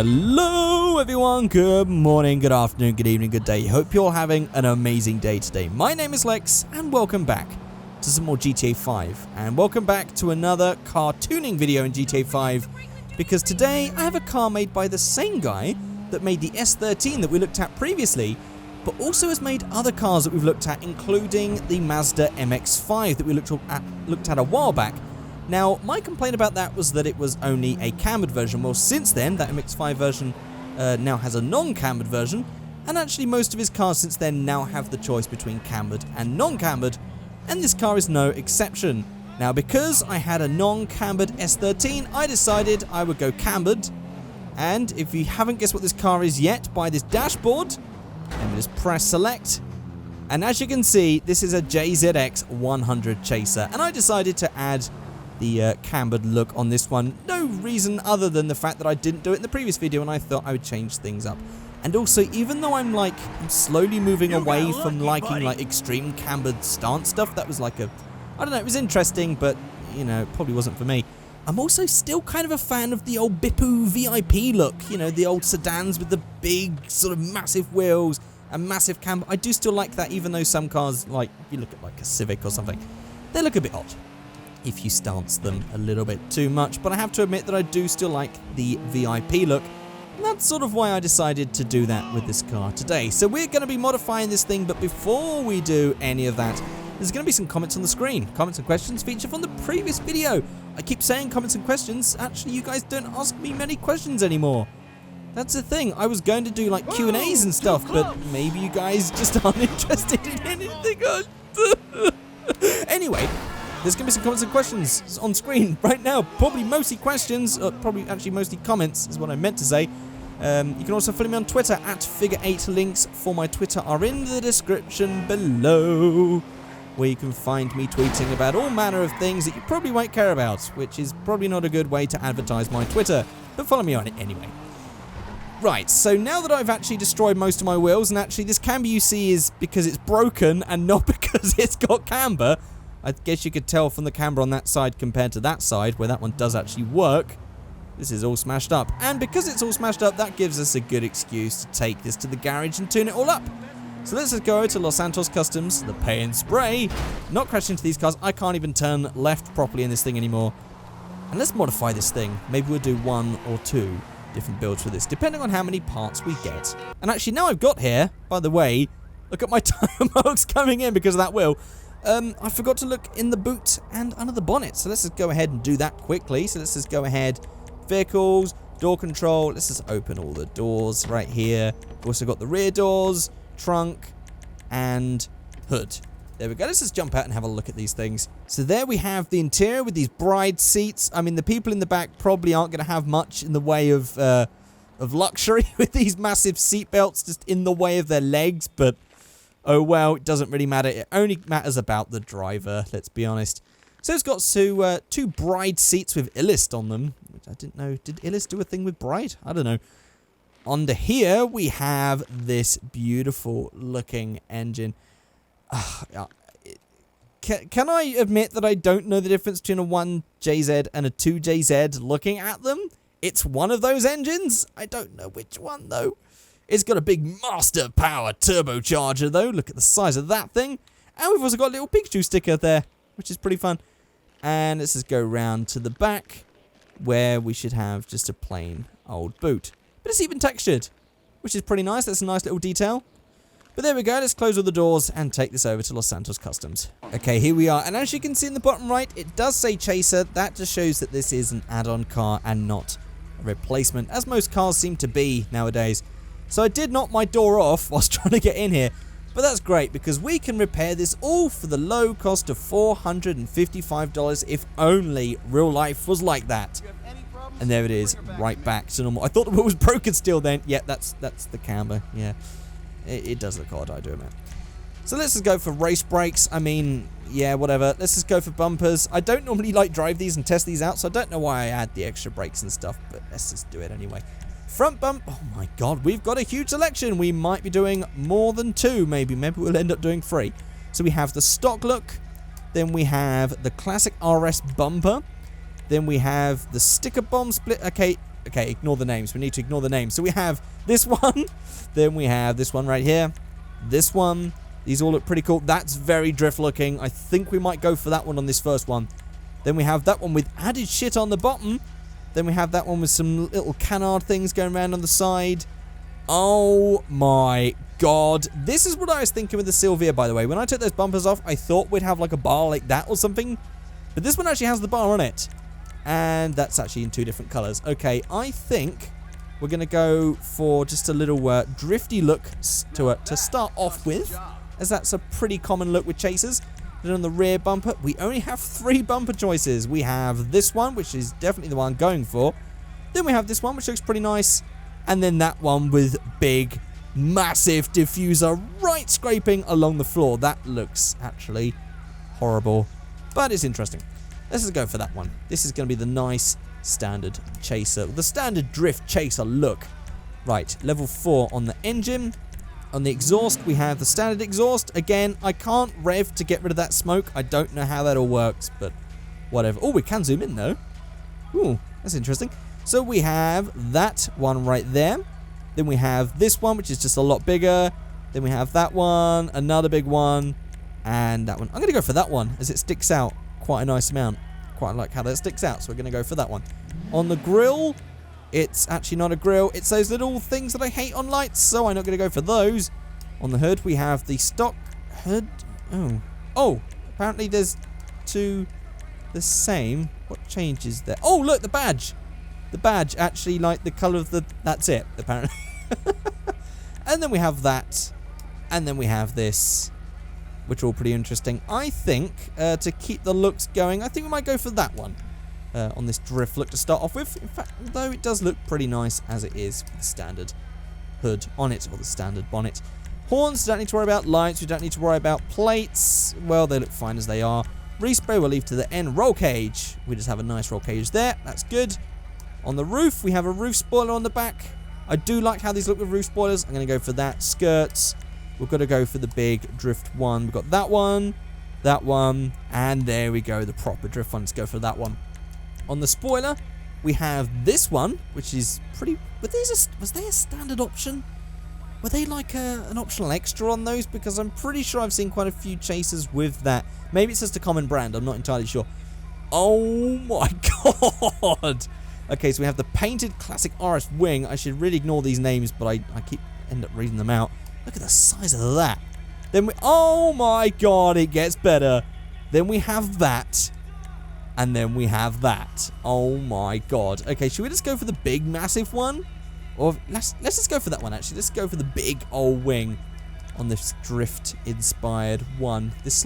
Hello everyone, good morning, good afternoon, good evening, good day. Hope you're having an amazing day today. My name is Lex and welcome back to some more GTA 5. And welcome back to another car tuning video in GTA 5. Because today I have a car made by the same guy that made the S13 that we looked at previously, but also has made other cars that we've looked at, including the Mazda MX-5 that we looked at a while back. Now, my complaint about that was that it was only a cambered version. Well, since then, that MX-5 version now has a non-cambered version, and actually most of his cars since then now have the choice between cambered and non-cambered, and this car is no exception. Now, because I had a non-cambered S13, I decided I would go cambered, and if you haven't guessed what this car is yet by this dashboard, let me just press select, and as you can see, this is a JZX 100 Chaser, and I decided to add the cambered look on this one. No reason other than the fact that I didn't do it in the previous video and I thought I would change things up. And also, even though I'm slowly moving away from liking extreme cambered stance stuff, that was I don't know, it was interesting, but you know, it probably wasn't for me. I'm also still kind of a fan of the old Bipu VIP look, you know, the old sedans with the big sort of massive wheels and massive camber. I do still like that, even though some cars, if you look at a Civic or something, they look a bit odd if you stance them a little bit too much, but I have to admit that I do still like the VIP look, and that's sort of why I decided to do that with this car today. So we're going to be modifying this thing, but before we do any of that, there's going to be some comments on the screen. Comments and questions featured from the previous video. I keep saying comments and questions, actually you guys don't ask me many questions anymore. That's the thing, I was going to do Q&As and stuff, but maybe you guys just aren't interested in anything else. Anyway, there's going to be some comments and questions on screen right now. Probably mostly questions, probably actually mostly comments is what I meant to say. You can also follow me on Twitter at Figureight. Links for my Twitter are in the description below, where you can find me tweeting about all manner of things that you probably won't care about, which is probably not a good way to advertise my Twitter, but follow me on it anyway. Right, so now that I've actually destroyed most of my wheels, and actually this camber you see is because it's broken and not because it's got camber. I guess you could tell from the camber on that side compared to that side, where that one does actually work. This is all smashed up. And because it's all smashed up, that gives us a good excuse to take this to the garage and tune it all up. So let's just go to Los Santos Customs, the pay and spray. Not crash into these cars. I can't even turn left properly in this thing anymore. And let's modify this thing. Maybe we'll do 1 or 2 different builds for this, depending on how many parts we get. And actually, now I've got here, by the way, look at my tire marks coming in because of that wheel. I forgot to look in the boot and under the bonnet, so let's just go ahead and do that quickly. So let's just go ahead, vehicles, door control, let's just open all the doors right here. We've also got the rear doors, trunk, and hood. There we go, let's just jump out and have a look at these things. So there we have the interior with these bride seats. I mean, the people in the back probably aren't going to have much in the way of luxury with these massive seat belts just in the way of their legs, but oh well, it doesn't really matter. It only matters about the driver, let's be honest. So it's got two bride seats with Illist on them, which I didn't know. Did Illist do a thing with bride? I don't know. Under here, we have this beautiful looking engine. Can I admit that I don't know the difference between a 1JZ and a 2JZ looking at them? It's one of those engines. I don't know which one, though. It's got a big Master Power turbocharger, though. Look at the size of that thing. And we've also got a little Pikachu sticker there, which is pretty fun. And let's just go round to the back, where we should have just a plain old boot. But it's even textured, which is pretty nice. That's a nice little detail. But there we go. Let's close all the doors and take this over to Los Santos Customs. Okay, here we are. And as you can see in the bottom right, it does say Chaser. That just shows that this is an add-on car and not a replacement, as most cars seem to be nowadays. So I did knock my door off whilst trying to get in here, but that's great because we can repair this all for the low cost of $455 if only real life was like that. And there it is, right back to normal. I thought the wheel was broken still then. Yeah, that's the camber, yeah. It does look odd, I do admit. So let's just go for race brakes. I mean, yeah, whatever. Let's just go for bumpers. I don't normally drive these and test these out, so I don't know why I add the extra brakes and stuff, but let's just do it anyway. Front bump, oh my god, we've got a huge selection. We might be doing more than 2, maybe we'll end up doing 3. So we have the stock look, then we have the classic RS bumper, then we have the sticker bomb split. Okay, Okay, ignore the names. We need to ignore the names. So we have this one. Then we have this one right here. This one. These all look pretty cool. That's very drift looking. I think we might go for that one on this first one. Then we have that one with added shit on the bottom. Then we have that one with some little canard things going around on the side. Oh my god. This is what I was thinking with the Sylvia, by the way. When I took those bumpers off, I thought we'd have like a bar like that or something. But this one actually has the bar on it. And that's actually in 2 different colors. Okay, I think we're going to go for just a little drifty look to start off with, as that's a pretty common look with chasers. Then on the rear bumper, we only have 3 bumper choices. We have this one, which is definitely the one I'm going for. Then we have this one, which looks pretty nice. And then that one with big, massive diffuser right scraping along the floor. That looks actually horrible, but it's interesting. Let's just go for that one. This is going to be the nice standard chaser, the standard drift chaser look. Right, level 4 on the engine. On the exhaust, we have the standard exhaust. Again, I can't rev to get rid of that smoke. I don't know how that all works, but whatever. Oh, we can zoom in though. Ooh, that's interesting. So we have that one right there. Then we have this one, which is just a lot bigger. Then we have that one, another big one, and that one. I'm going to go for that one as it sticks out quite a nice amount. Quite like how that sticks out, so we're going to go for that one. On the grill, it's actually not a grill. It's those little things that I hate on lights, so I'm not going to go for those. On the hood, we have the stock hood. Oh, apparently there's 2 the same. What changes there? Oh, look, the badge. The badge actually, like the color of the... That's it, apparently. And then we have that. And then we have this, which are all pretty interesting. I think, to keep the looks going, I think we might go for that one. On this drift look to start off with. In fact, though it does look pretty nice as it is with the standard hood on it, or the standard bonnet. Horns, don't need to worry about. Lights, we don't need to worry about. Plates, well, they look fine as they are. Respray we'll leave to the end. Roll cage, we just have a nice roll cage there. That's good. On the roof, we have a roof spoiler on the back. I do like how these look with roof spoilers. I'm going to go for that. Skirts, we've got to go for the big drift one. We've got that one, and there we go, the proper drift one. Let's go for that one. On the spoiler, we have this one, which is pretty... Was they a standard option? Were they like an optional extra on those? Because I'm pretty sure I've seen quite a few chasers with that. Maybe it's just a common brand. I'm not entirely sure. Oh my god! Okay, so we have the painted classic RS wing. I should really ignore these names, but I end up reading them out. Look at the size of that. Then we... Oh my god, it gets better. Then we have that. And then we have that. Oh my god. Okay, should we just go for the big, massive one? Or let's just go for that one, actually. Let's go for the big old wing on this drift-inspired one. This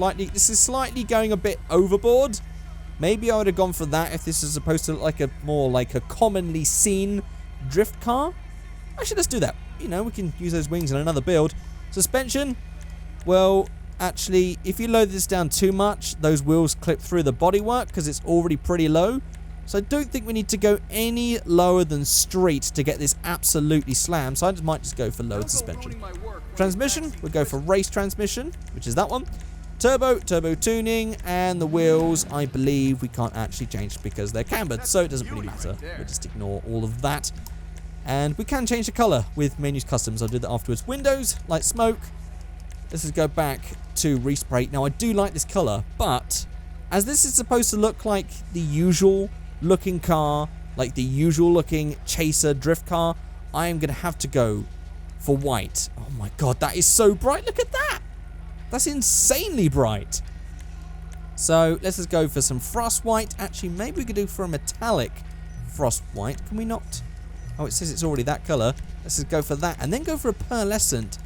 is slightly going a bit overboard. Maybe I would have gone for that if this is supposed to look like more like a commonly seen drift car. Actually, let's do that. You know, we can use those wings in another build. Suspension, well... Actually, if you load this down too much, those wheels clip through the bodywork because it's already pretty low. So I don't think we need to go any lower than street to get this absolutely slammed. So I might just go for lowered suspension. Transmission, we'll go for race transmission, which is that one. Turbo tuning, and the wheels, I believe we can't actually change because they're cambered, so it doesn't really matter. We'll just ignore all of that. And we can change the color with menus customs. I'll do that afterwards. Windows, light smoke. Let's just go back to respray. Now, I do like this color, but as this is supposed to look like the usual looking car, like the usual looking chaser drift car, I am going to have to go for white. Oh my god, that is so bright. Look at that. That's insanely bright. So let's just go for some frost white. Actually, maybe we could do for a metallic frost white. Can we not? Oh, it says it's already that color. Let's just go for that and then go for a pearlescent.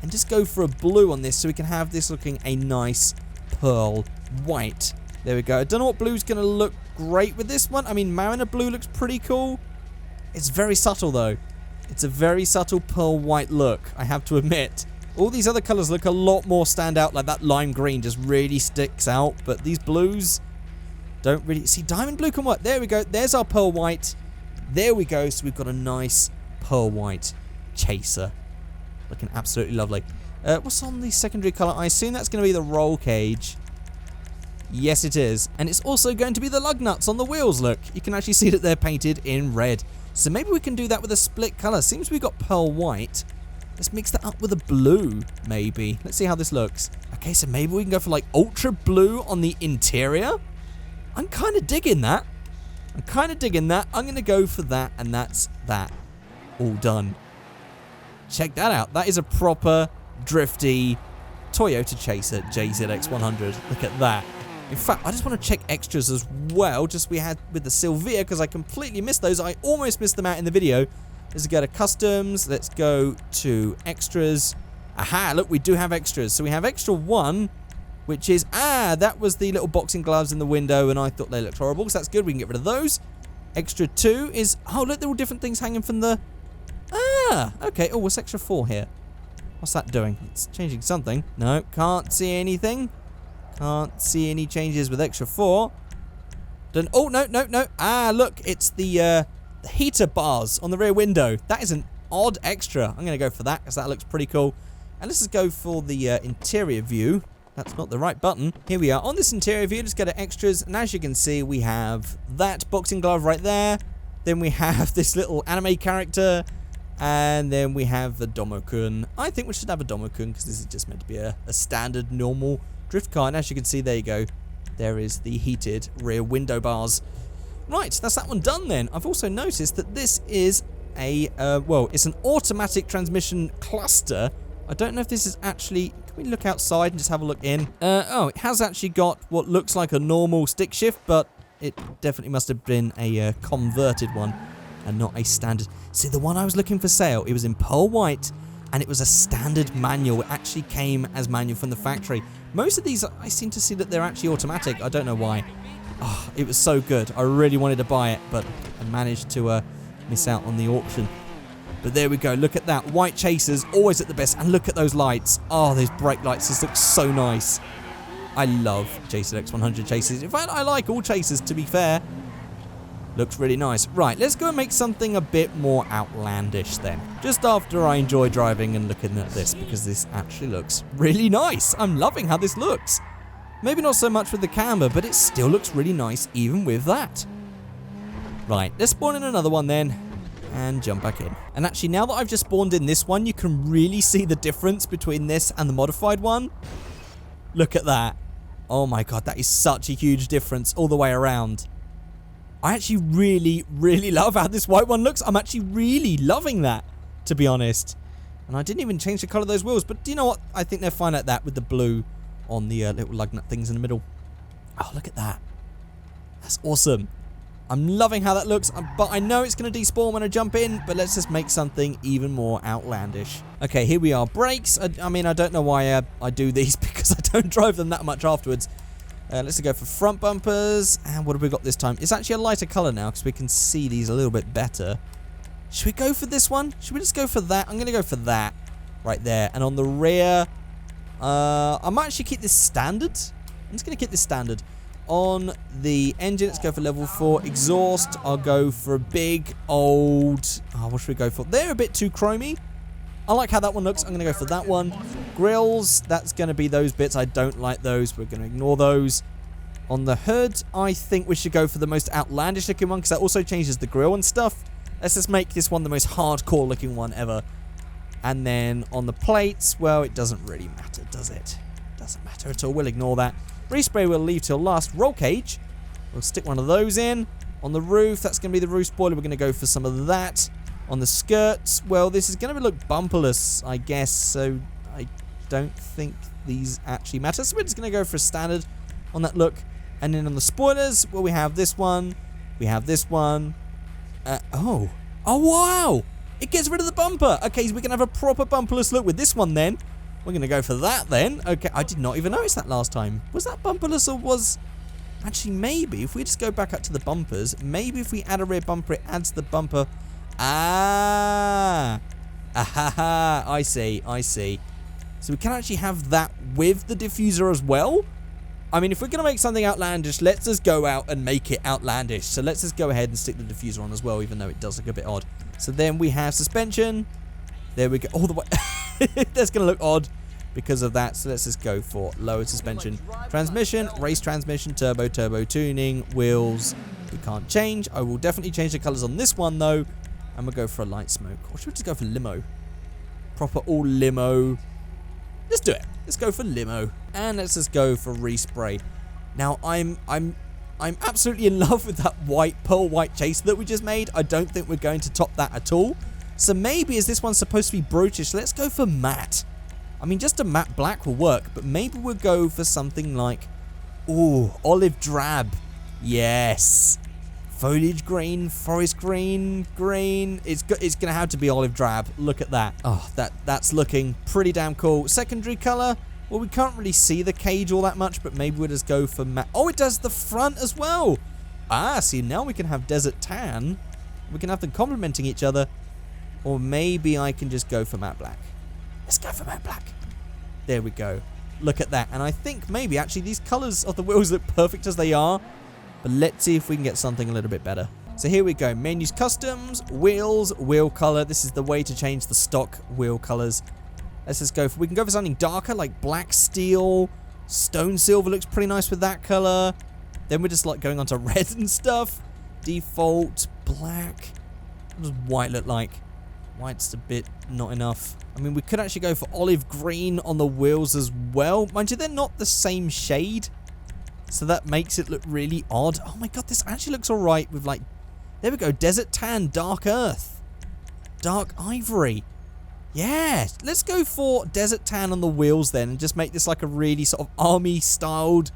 And just go for a blue on this so we can have this looking a nice pearl white. There we go. I don't know what blue's going to look great with this one. I mean, Mariner blue looks pretty cool. It's very subtle, though. It's a very subtle pearl white look, I have to admit. All these other colors look a lot more stand out, like that lime green just really sticks out. But these blues don't really... See, diamond blue can work. There we go. There's our pearl white. There we go. So we've got a nice pearl white chaser. Looking absolutely lovely. What's on the secondary color? I assume that's going to be the roll cage. Yes, it is. And it's also going to be the lug nuts on the wheels, look. You can actually see that they're painted in red. So maybe we can do that with a split color. Seems we got pearl white. Let's mix that up with a blue, maybe. Let's see how this looks. Okay, so maybe we can go for like ultra blue on the interior. I'm kind of digging that. I'm going to go for that, and that's that. All done. Check that out. That is a proper drifty Toyota Chaser JZX100. Look at that. In fact, I just want to check extras as well, just we had with the Silvia, because I completely missed those. I almost missed them out in the video. Let's go to customs. Let's go to extras. Aha, look, we do have extras. So we have extra 1, which is, that was the little boxing gloves in the window, and I thought they looked horrible, so that's good. We can get rid of those. Extra 2 is, oh, look, they're all different things hanging from the, okay. Oh, what's extra 4 here? What's that doing? It's changing something. No, can't see anything. Can't see any changes with extra 4. Then, oh, no. Look, it's the heater bars on the rear window. That is an odd extra. I'm going to go for that because that looks pretty cool. And let's just go for the interior view. That's not the right button. Here we are. On this interior view, just go to extras. And as you can see, we have that boxing glove right there. Then we have this little anime character. And then we have the Domokun. I think we should have a Domokun because this is just meant to be a standard, normal drift car. And as you can see, there you go. There is the heated rear window bars. Right, that's that one done then. I've also noticed that this is a, it's an automatic transmission cluster. I don't know if this is actually, can we look outside and just have a look in? Oh, it has actually got what looks like a normal stick shift, but it definitely must have been a converted one and not a standard. See, the one I was looking for sale, it was in pearl white and it was a standard manual. It actually came as manual from the factory. Most of these, I seem to see that they're actually automatic. I don't know why. Oh, it was so good. I really wanted to buy it, but I managed to miss out on the auction. But there we go. Look at that. White Chasers, always at the best. And look at those lights. Oh, those brake lights. This looks so nice. I love JZX100 Chasers. In fact, I like all Chasers, to be fair. Looks really nice. Right, let's go and make something a bit more outlandish then. Just after I enjoy driving and looking at this, because this actually looks really nice. I'm loving how this looks. Maybe not so much with the camera, but it still looks really nice even with that. Right, let's spawn in another one then and jump back in. And actually, now that I've just spawned in this one, you can really see the difference between this and the modified one. Look at that. Oh my god, that is such a huge difference all the way around. I actually really love how this white one looks. I'm actually really loving that, to be honest. And I didn't even change the color of those wheels, but do you know what? I think they're fine like that with the blue on the little lug nut things in the middle. Oh, look at that. That's awesome. I'm loving how that looks, but I know it's going to despawn when I jump in, but let's just make something even more outlandish. Okay, here we are. Brakes. I mean, I don't know why I do these because I don't drive them that much afterwards. Let's go for front bumpers. And what have we got this time? It's actually a lighter color now because we can see these a little bit better. Should we go for this one? Should we just go for that? I'm going to go for that right there. And on the rear, I might actually keep this standard. I'm just going to keep this standard. On the engine, let's go for level 4. Exhaust, I'll go for a big old... Oh, what should we go for? They're a bit too chromey. I like how that one looks. I'm going to go for that one. Grills, that's going to be those bits. I don't like those. We're going to ignore those. On the hood, I think we should go for the most outlandish looking one because that also changes the grill and stuff. Let's just make this one the most hardcore looking one ever. And then on the plates, well, it doesn't really matter, does it? Doesn't matter at all. We'll ignore that. Respray we'll leave till last. Roll cage, we'll stick one of those in. On the roof, that's going to be the roof spoiler. We're going to go for some of that. On the skirts, well, this is going to look bumperless, I guess, so I don't think these actually matter. So we're just going to go for a standard on that look. And then on the spoilers, well, we have this one. We have this one. Oh, wow. It gets rid of the bumper. Okay, so we can have a proper bumperless look with this one then. We're going to go for that then. Okay, I did not even notice that last time. Was that bumperless or was... Actually, maybe if we just go back up to the bumpers, maybe if we add a rear bumper, it adds the bumper... Ah! Ahaha! I see, I see. So we can actually have that with the diffuser as well? I mean, if we're going to make something outlandish, let's just go out and make it outlandish. So let's just go ahead and stick the diffuser on as well, even though it does look a bit odd. So then we have suspension. There we go. All the way. That's going to look odd because of that. So let's just go for lower suspension. Transmission, race transmission, turbo tuning, wheels. We can't change. I will definitely change the colors on this one, though. And we'll go for a light smoke. Or should we just go for limo? Proper all limo. Let's do it. Let's go for limo. And let's just go for respray. Now, I'm absolutely in love with that pearl white chaser that we just made. I don't think we're going to top that at all. So maybe, as this one's supposed to be brutish, let's go for matte. I mean, just a matte black will work, but maybe we'll go for something like, ooh, olive drab. Yes. Foliage green, forest green, green. It's going to have to be olive drab. Look at that. Oh, that's looking pretty damn cool. Secondary color. Well, we can't really see the cage all that much, but maybe we'll just go for matte. Oh, it does the front as well. Ah, see, now we can have desert tan. We can have them complementing each other. Or maybe I can just go for matte black. Let's go for matte black. There we go. Look at that. And I think maybe actually these colors of the wheels look perfect as they are. But let's see if we can get something a little bit better. So here we go. Menus, customs, wheels, wheel color. This is the way to change the stock wheel colors. Let's just go for, we can go for something darker like black steel. Stone silver looks pretty nice with that color. Then we're just like going on to red and stuff. Default, black. What does white look like? White's a bit not enough. I mean, we could actually go for olive green on the wheels as well. Mind you, they're not the same shade. So that makes it look really odd. Oh my god, this actually looks alright with like... There we go, desert tan, dark earth. Dark ivory. Yeah, let's go for desert tan on the wheels then. And just make this like a really sort of army-styled,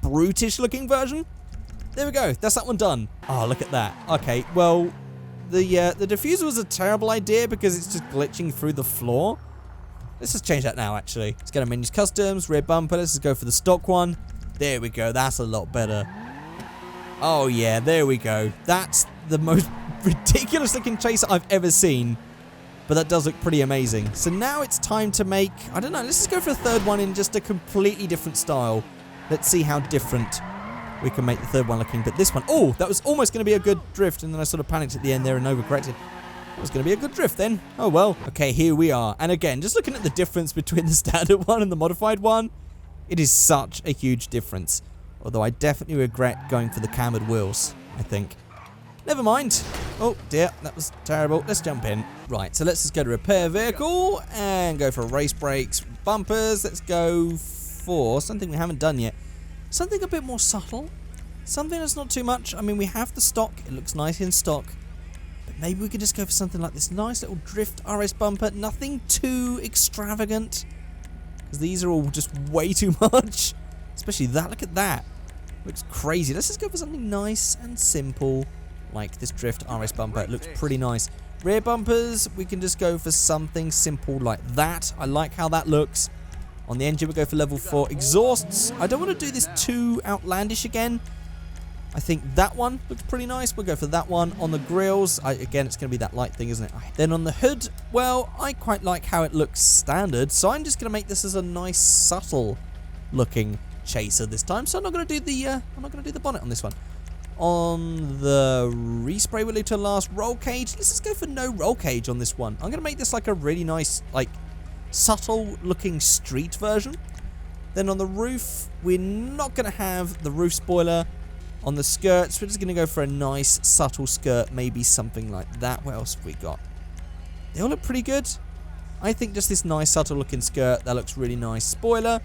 brutish looking version. There we go, that's that one done. Oh, look at that. Okay, well... The diffuser was a terrible idea because it's just glitching through the floor. Let's just change that now, actually. Let's go to menus, customs, rear bumper. Let's just go for the stock one. There we go. That's a lot better. Oh, yeah. There we go. That's the most ridiculous looking chaser I've ever seen. But that does look pretty amazing. So now it's time to make... I don't know. Let's just go for a third one in just a completely different style. Let's see how different we can make the third one looking. But this one, oh, that was almost going to be a good drift, and then I sort of panicked at the end there and overcorrected. It was going to be a good drift then. Oh well. Okay, here we are. And again, just looking at the difference between the standard one and the modified one, it is such a huge difference. Although I definitely regret going for the cambered wheels, I think. Never mind. Oh dear, that was terrible. Let's jump in. Right, so let's just go to repair vehicle and go for race brakes, bumpers. Let's go for something we haven't done yet. Something a bit more subtle. Something that's not too much. I mean, we have the stock. It looks nice in stock. But maybe we could just go for something like this nice little drift RS bumper. Nothing too extravagant. Because these are all just way too much. Especially that. Look at that. Looks crazy. Let's just go for something nice and simple. Like this drift RS bumper. It looks pretty nice. Rear bumpers. We can just go for something simple like that. I like how that looks. On the engine, we'll go for level 4 exhausts. I don't want to do this too outlandish again. I think that one looks pretty nice. We'll go for that one. On the grills, again, it's going to be that light thing, isn't it? Then on the hood, well, I quite like how it looks standard. So I'm just going to make this as a nice, subtle looking chaser this time. So I'm not going to do the bonnet on this one. On the respray, we'll leave to last. Roll cage. Let's just go for no roll cage on this one. I'm going to make this like a really nice, like, subtle looking street version. Then on the roof, we're not going to have the roof spoiler. On the skirts, we're just going to go for a nice subtle skirt, maybe something like that. What else have we got? They all look pretty good. I think just this nice subtle looking skirt, that looks really nice. Spoiler,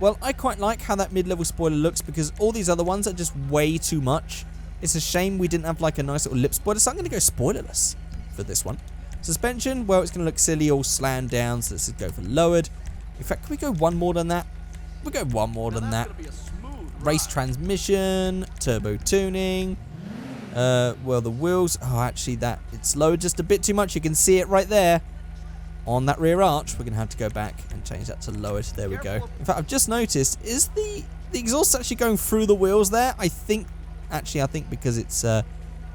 well, I quite like how that mid-level spoiler looks because all these other ones are just way too much. It's a shame we didn't have like a nice little lip spoiler, so I'm going to go spoilerless for this one. Suspension, well, it's going to look silly, all slammed down, so let's just go for lowered. In fact, can we go one more than that? We'll go one more than that. Race transmission, turbo tuning. Well, the wheels, oh, actually, it's lowered just a bit too much. You can see it right there on that rear arch. We're going to have to go back and change that to lowered. There we go. In fact, I've just noticed, is the exhaust actually going through the wheels there? I think because it's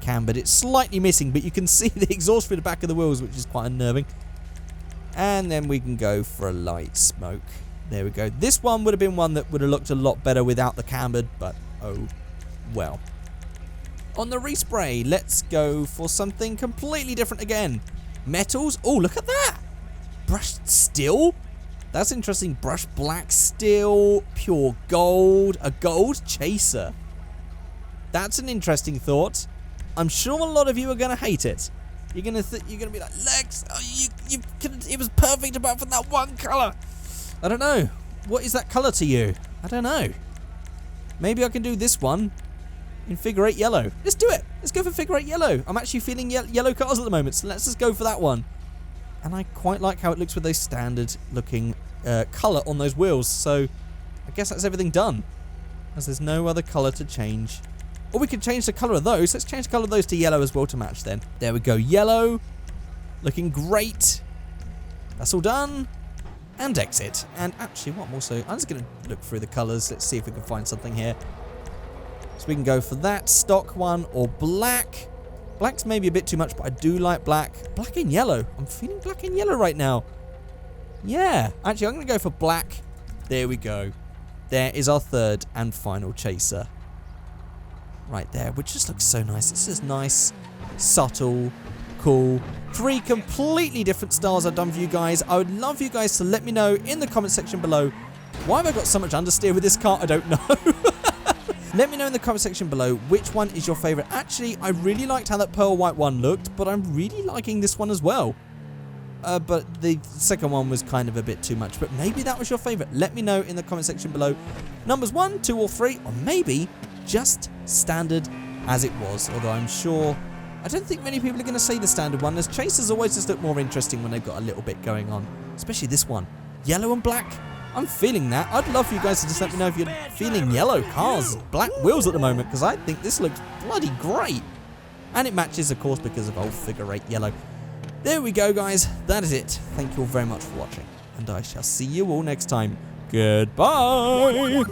cambered, it's slightly missing, but you can see the exhaust through the back of the wheels, which is quite unnerving. And then we can go for a light smoke. There we go. This one would have been one that would have looked a lot better without the cambered, but oh well. On the respray, let's go for something completely different again. Metals. Oh, look at that. Brushed steel. That's interesting. Brushed black steel. Pure gold. A gold chaser. That's an interesting thought. I'm sure a lot of you are going to hate it. You're gonna be like, Lex, oh, it was perfect apart from that one colour. I don't know. What is that colour to you? I don't know. Maybe I can do this one in Figureight yellow. Let's do it. Let's go for Figureight yellow. I'm actually feeling yellow cars at the moment, so let's just go for that one. And I quite like how it looks with those standard looking colour on those wheels. So I guess that's everything done, as there's no other colour to change. Or we could change the colour of those. Let's change the colour of those to yellow as well to match then. There we go. Yellow. Looking great. That's all done. And exit. And actually, what I'm just going to look through the colours. Let's see if we can find something here. So we can go for that stock one or black. Black's maybe a bit too much, but I do like black. Black and yellow. I'm feeling black and yellow right now. Yeah. Actually, I'm going to go for black. There we go. There is our third and final chaser. Right there, which just looks so nice. It's just nice, subtle, cool. 3 completely different styles I've done for you guys. I would love you guys to let me know in the comment section below. Why have I got so much understeer with this car? I don't know. Let me know in the comment section below which one is your favourite. Actually, I really liked how that pearl white one looked, but I'm really liking this one as well. But the second one was kind of a bit too much. But maybe that was your favourite. Let me know in the comment section below. Numbers 1, 2 or 3, or maybe just standard as it was. Although I'm sure, I don't think many people are going to say the standard one. As chasers always just look more interesting when they've got a little bit going on. Especially this one. Yellow and black. I'm feeling that. I'd love for you guys to just let me know if you're feeling yellow cars, black wheels at the moment, because I think this looks bloody great. And it matches, of course, because of old Figureight yellow. There we go, guys. That is it. Thank you all very much for watching, and I shall see you all next time. Goodbye.